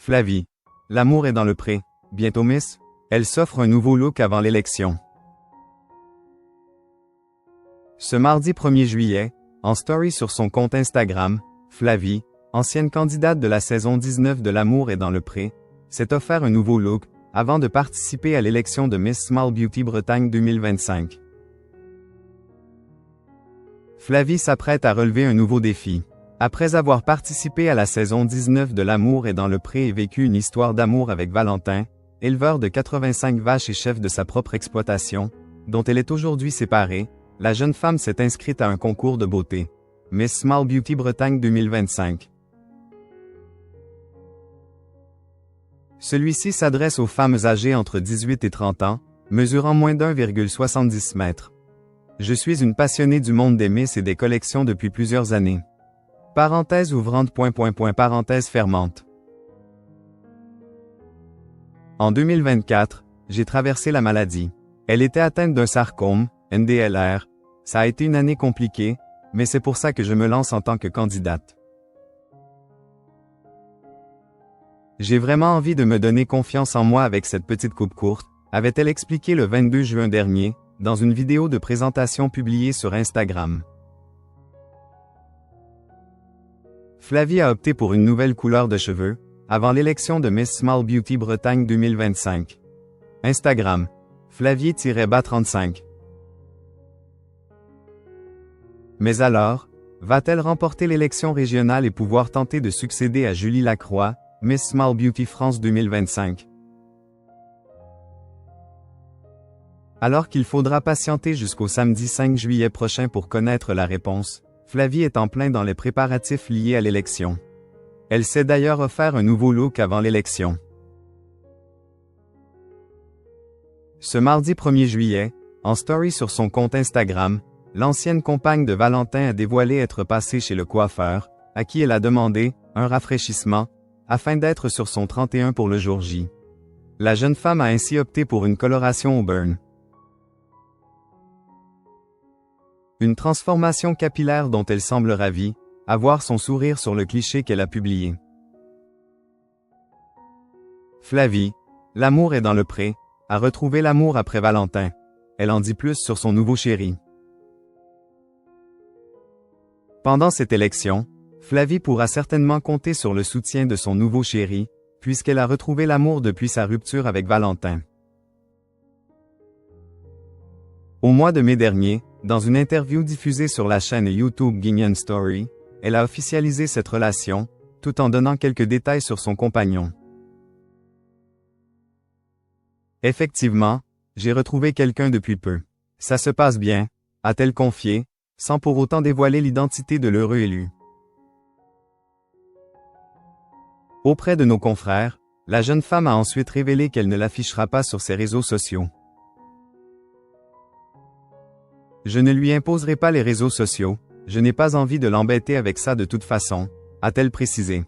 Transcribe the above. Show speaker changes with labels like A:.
A: Flavie. L'amour est dans le pré. Bientôt Miss. Elle s'offre un nouveau look avant l'élection. Ce mardi 1er juillet, en story sur son compte Instagram, Flavie, ancienne candidate de la saison 19 de L'amour est dans le pré, s'est offert un nouveau look avant de participer à l'élection de Miss Small Beauty Bretagne 2025. Flavie s'apprête à relever un nouveau défi. Après avoir participé à la saison 19 de L'amour est dans le pré et vécu une histoire d'amour avec Valentin, éleveur de 85 vaches et chef de sa propre exploitation, dont elle est aujourd'hui séparée, la jeune femme s'est inscrite à un concours de beauté. Miss Small Beauty Bretagne 2025. Celui-ci s'adresse aux femmes âgées entre 18 et 30 ans, mesurant moins d'1,70 m. Je suis une passionnée du monde des Miss et des collections depuis plusieurs années. Parenthèse ouvrante. Parenthèse fermante. En 2024, j'ai traversé la maladie. Elle était atteinte d'un sarcome, NDLR. Ça a été une année compliquée, mais c'est pour ça que je me lance en tant que candidate. J'ai vraiment envie de me donner confiance en moi avec cette petite coupe courte, avait-elle expliqué le 22 juin dernier, dans une vidéo de présentation publiée sur Instagram. Flavie a opté pour une nouvelle couleur de cheveux, avant l'élection de Miss Small Beauty Bretagne 2025. Instagram. Flavie-BA35. Mais alors, va-t-elle remporter l'élection régionale et pouvoir tenter de succéder à Julie Lacroix, Miss Small Beauty France 2025? Alors qu'il faudra patienter jusqu'au samedi 5 juillet prochain pour connaître la réponse, Flavie est en plein dans les préparatifs liés à l'élection. Elle s'est d'ailleurs offert un nouveau look avant l'élection. Ce mardi 1er juillet, en story sur son compte Instagram, l'ancienne compagne de Valentin a dévoilé être passée chez le coiffeur, à qui elle a demandé un rafraîchissement, afin d'être sur son 31 pour le jour J. La jeune femme a ainsi opté pour une coloration au burn. Une transformation capillaire dont elle semble ravie, à voir son sourire sur le cliché qu'elle a publié. Flavie, l'amour est dans le pré, a retrouvé l'amour après Valentin. Elle en dit plus sur son nouveau chéri. Pendant cette élection, Flavie pourra certainement compter sur le soutien de son nouveau chéri, puisqu'elle a retrouvé l'amour depuis sa rupture avec Valentin. Au mois de mai dernier, dans une interview diffusée sur la chaîne YouTube Guignon Story, elle a officialisé cette relation, tout en donnant quelques détails sur son compagnon. Effectivement, j'ai retrouvé quelqu'un depuis peu. Ça se passe bien, a-t-elle confié, sans pour autant dévoiler l'identité de l'heureux élu. Auprès de nos confrères, la jeune femme a ensuite révélé qu'elle ne l'affichera pas sur ses réseaux sociaux. Je ne lui imposerai pas les réseaux sociaux, je n'ai pas envie de l'embêter avec ça de toute façon, a-t-elle précisé.